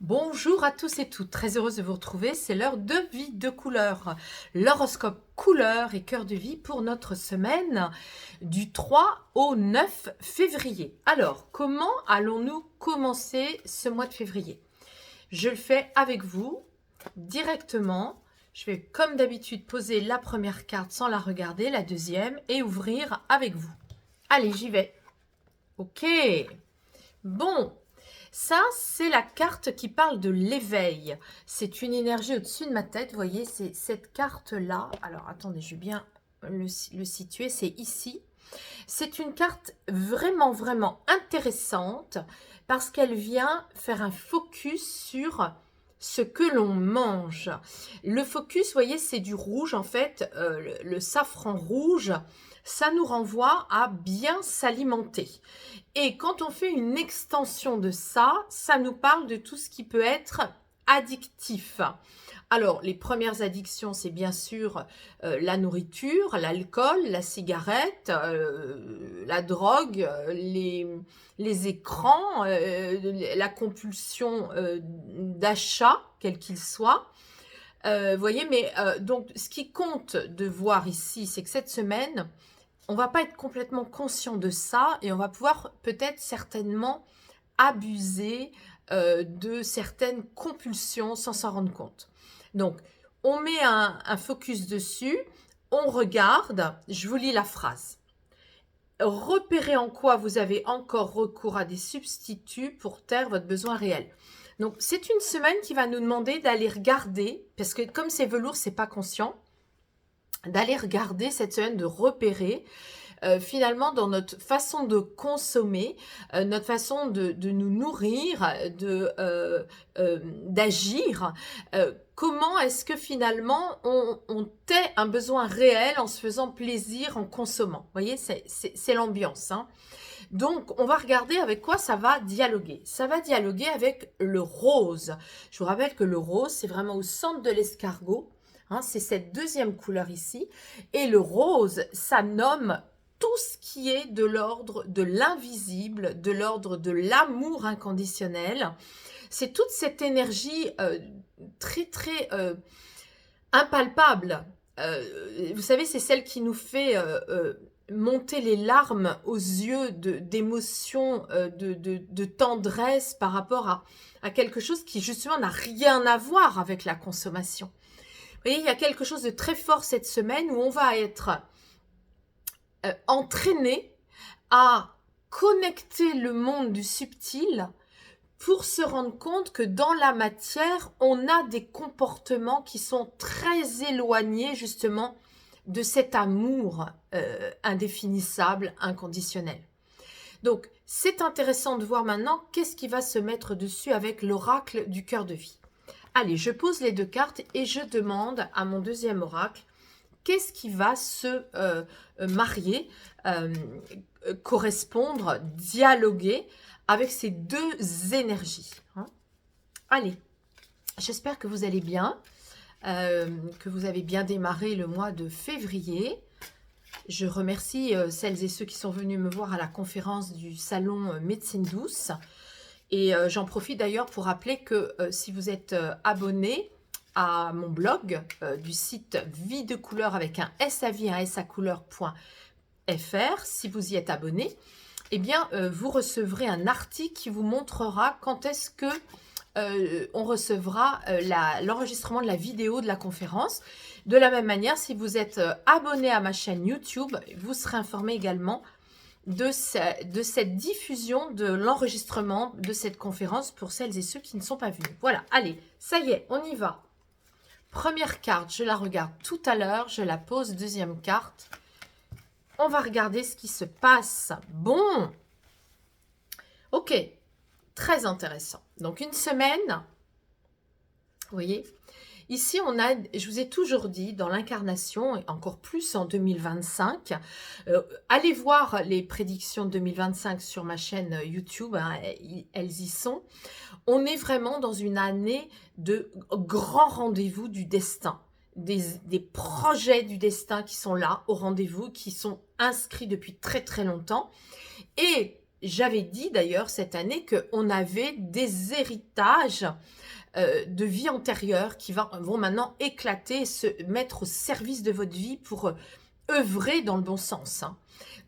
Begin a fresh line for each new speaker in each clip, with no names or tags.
Bonjour à tous et toutes, très heureuse de vous retrouver, c'est l'heure de vie de couleur, l'horoscope couleur et cœur de vie pour notre semaine du 3 au 9 février. Alors, comment allons-nous commencer ce mois de février? Je le fais avec vous directement. Je vais comme d'habitude poser la première carte sans la regarder, la deuxième et ouvrir avec vous. Allez, j'y vais. Ok. Bon, ça, c'est la carte qui parle de l'éveil. C'est une énergie au-dessus de ma tête. Vous voyez, c'est cette carte-là. Alors, attendez, je vais bien le situer. C'est ici. C'est une carte vraiment, vraiment intéressante parce qu'elle vient faire un focus sur ce que l'on mange. Le focus, vous voyez, c'est du rouge en fait, le safran rouge, ça nous renvoie à bien s'alimenter. Et quand on fait une extension de ça, ça nous parle de tout ce qui peut être addictif. Alors, les premières addictions, c'est bien sûr la nourriture, l'alcool, la cigarette, la drogue, les écrans, la compulsion d'achat, quel qu'il soit. Vous voyez, mais donc, ce qui compte de voir ici, c'est que cette semaine, on va pas être complètement conscient de ça et on va pouvoir peut-être certainement abuser de certaines compulsions sans s'en rendre compte. Donc, on met un focus dessus, on regarde, je vous lis la phrase. Repérez en quoi vous avez encore recours à des substituts pour taire votre besoin réel. Donc, c'est une semaine qui va nous demander d'aller regarder, parce que comme c'est velours, c'est pas conscient, d'aller regarder cette semaine, de repérer finalement dans notre façon de consommer, notre façon de nous nourrir, d'agir, comment est-ce que finalement on tait un besoin réel en se faisant plaisir en consommant. Vous voyez, c'est l'ambiance. Hein. Donc, on va regarder avec quoi ça va dialoguer. Ça va dialoguer avec le rose. Je vous rappelle que le rose, c'est vraiment au centre de l'escargot. Hein, c'est cette deuxième couleur ici. Et le rose, ça nomme tout ce qui est de l'ordre de l'invisible, de l'ordre de l'amour inconditionnel. C'est toute cette énergie très, très impalpable. Vous savez, c'est celle qui nous fait monter les larmes aux yeux d'émotion, de tendresse par rapport à quelque chose qui justement n'a rien à voir avec la consommation. Vous voyez, il y a quelque chose de très fort cette semaine où on va être entraîné à connecter le monde du subtil pour se rendre compte que dans la matière, on a des comportements qui sont très éloignés justement de cet amour indéfinissable, inconditionnel. Donc, c'est intéressant de voir maintenant qu'est-ce qui va se mettre dessus avec l'oracle du cœur de vie. Allez, je pose les deux cartes et je demande à mon deuxième oracle qu'est-ce qui va se marier, correspondre, dialoguer avec ces deux énergies. Hein. Allez, j'espère que vous allez bien, que vous avez bien démarré le mois de février. Je remercie celles et ceux qui sont venus me voir à la conférence du salon Médecine Douce. Et j'en profite d'ailleurs pour rappeler que si vous êtes abonné à mon blog du site Vie de couleur avec un S-A-V, un S-A-couleur.fr, si vous y êtes abonné, eh bien, vous recevrez un article qui vous montrera quand est-ce que on recevra l'enregistrement de la vidéo de la conférence. De la même manière, si vous êtes abonné à ma chaîne YouTube, vous serez informé également de cette diffusion de l'enregistrement de cette conférence pour celles et ceux qui ne sont pas venus. Voilà, allez, ça y est, on y va. Première carte, je la regarde tout à l'heure, je la pose. Deuxième carte, on va regarder ce qui se passe. Bon, ok, très intéressant. Donc une semaine, vous voyez, ici on a, je vous ai toujours dit, dans l'incarnation, et encore plus en 2025, allez voir les prédictions de 2025 sur ma chaîne YouTube, hein, elles y sont. On est vraiment dans une année de grands rendez-vous du destin. Des projets du destin qui sont là, au rendez-vous, qui sont inscrits depuis très très longtemps. Et j'avais dit d'ailleurs cette année qu'on avait des héritages de vie antérieure qui vont maintenant éclater et se mettre au service de votre vie pour œuvrer dans le bon sens. Hein.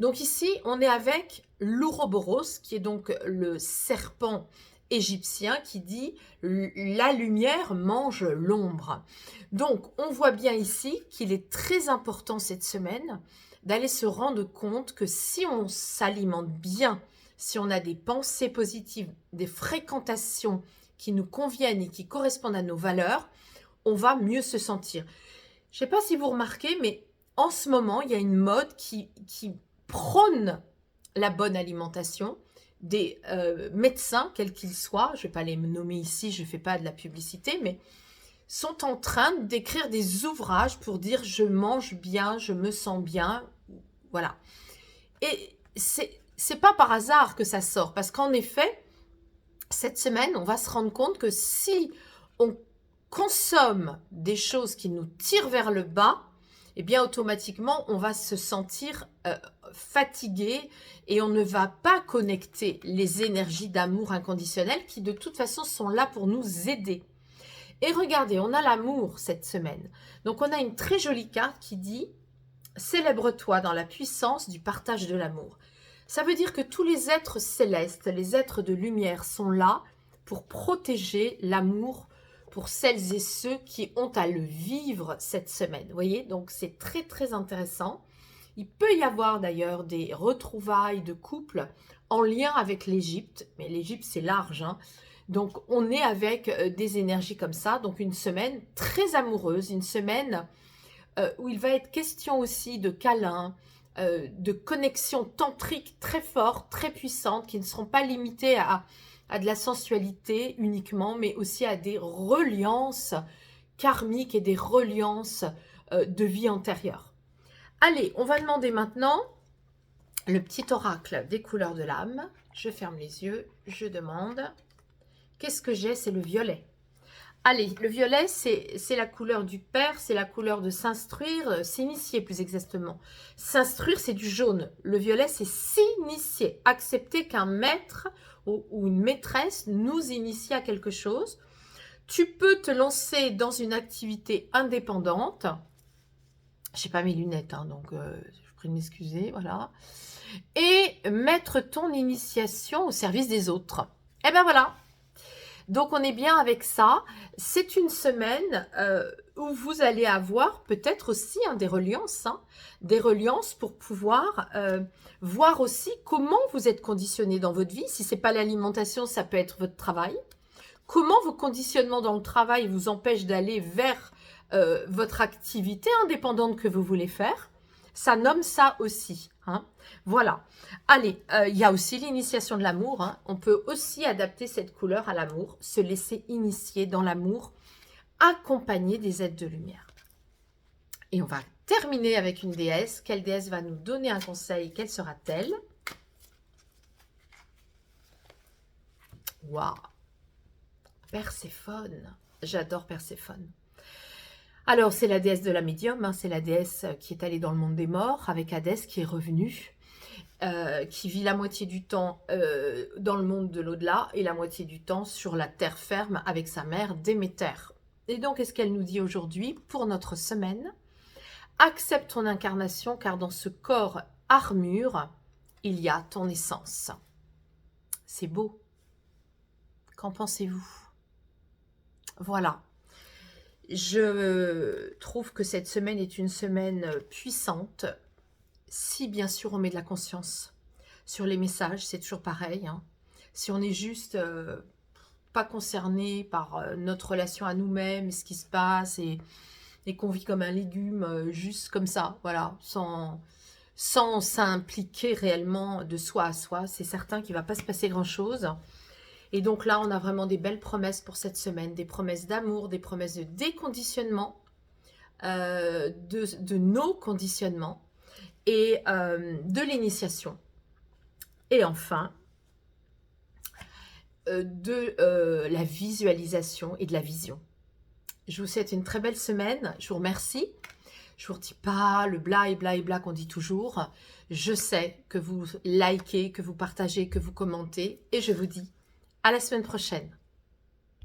Donc ici, on est avec l'Ouroboros, qui est donc le serpent égyptien qui dit « la lumière mange l'ombre ». Donc, on voit bien ici qu'il est très important cette semaine d'aller se rendre compte que si on s'alimente bien, si on a des pensées positives, des fréquentations qui nous conviennent et qui correspondent à nos valeurs, on va mieux se sentir. Je ne sais pas si vous remarquez, mais en ce moment, il y a une mode qui prône la bonne alimentation. Des médecins, quels qu'ils soient, je ne vais pas les nommer ici, je ne fais pas de la publicité, mais sont en train d'écrire des ouvrages pour dire « je mange bien, je me sens bien ». Voilà. Et c'est pas par hasard que ça sort, parce qu'en effet, cette semaine, on va se rendre compte que si on consomme des choses qui nous tirent vers le bas, eh bien automatiquement, on va se sentir fatigué et on ne va pas connecter les énergies d'amour inconditionnel qui de toute façon sont là pour nous aider. Et regardez, on a l'amour cette semaine. Donc on a une très jolie carte qui dit « Célèbre-toi dans la puissance du partage de l'amour ». Ça veut dire que tous les êtres célestes, les êtres de lumière sont là pour protéger l'amour pour celles et ceux qui ont à le vivre cette semaine. Vous voyez, donc c'est très très intéressant. Il peut y avoir d'ailleurs des retrouvailles de couples en lien avec l'Égypte, mais l'Égypte c'est large, hein. Donc on est avec des énergies comme ça, donc une semaine très amoureuse, une semaine où il va être question aussi de câlins, de connexions tantriques très fortes, très puissantes, qui ne seront pas limitées à de la sensualité uniquement, mais aussi à des reliances karmiques et des reliances de vie antérieure. Allez, on va demander maintenant le petit oracle des couleurs de l'âme. Je ferme les yeux, je demande. Qu'est-ce que j'ai? C'est le violet. Allez, le violet, c'est la couleur du père, c'est la couleur de s'instruire, s'initier plus exactement. S'instruire, c'est du jaune. Le violet, c'est s'initier. Accepter qu'un maître ou une maîtresse nous initie à quelque chose. Tu peux te lancer dans une activité indépendante. Je n'ai pas mes lunettes, hein, donc je prie de m'excuser, voilà. Et mettre ton initiation au service des autres. Et ben voilà. Donc, on est bien avec ça. C'est une semaine où vous allez avoir peut-être aussi des reliances. Des reliances pour pouvoir voir aussi comment vous êtes conditionné dans votre vie. Si ce n'est pas l'alimentation, ça peut être votre travail. Comment vos conditionnements dans le travail vous empêchent d'aller vers votre activité indépendante que vous voulez faire. Ça nomme ça aussi. Hein. Voilà. Allez, il y a aussi l'initiation de l'amour. Hein. On peut aussi adapter cette couleur à l'amour, se laisser initier dans l'amour, accompagné des êtres de lumière. Et on va terminer avec une déesse. Quelle déesse va nous donner un conseil? Quelle sera-t-elle? Waouh! Perséphone. J'adore Perséphone. Alors, c'est la déesse de la médium, hein, c'est la déesse qui est allée dans le monde des morts, avec Hadès qui est revenu, qui vit la moitié du temps dans le monde de l'au-delà et la moitié du temps sur la terre ferme avec sa mère Déméter. Et donc, qu'est-ce qu'elle nous dit aujourd'hui pour notre semaine? Accepte ton incarnation, car dans ce corps armure, il y a ton essence. C'est beau. Qu'en pensez-vous? Voilà. Je trouve que cette semaine est une semaine puissante, si bien sûr on met de la conscience sur les messages, c'est toujours pareil. Hein. Si on est juste pas concerné par notre relation à nous-mêmes, ce qui se passe, et qu'on vit comme un légume, juste comme ça, voilà, sans s'impliquer réellement de soi à soi, c'est certain qu'il ne va pas se passer grand-chose. Et donc là, on a vraiment des belles promesses pour cette semaine, des promesses d'amour, des promesses de déconditionnement, de nos conditionnements et de l'initiation. Et enfin, de la visualisation et de la vision. Je vous souhaite une très belle semaine, je vous remercie. Je vous redis pas le bla et bla et bla qu'on dit toujours. Je sais que vous likez, que vous partagez, que vous commentez et je vous dis à la semaine prochaine.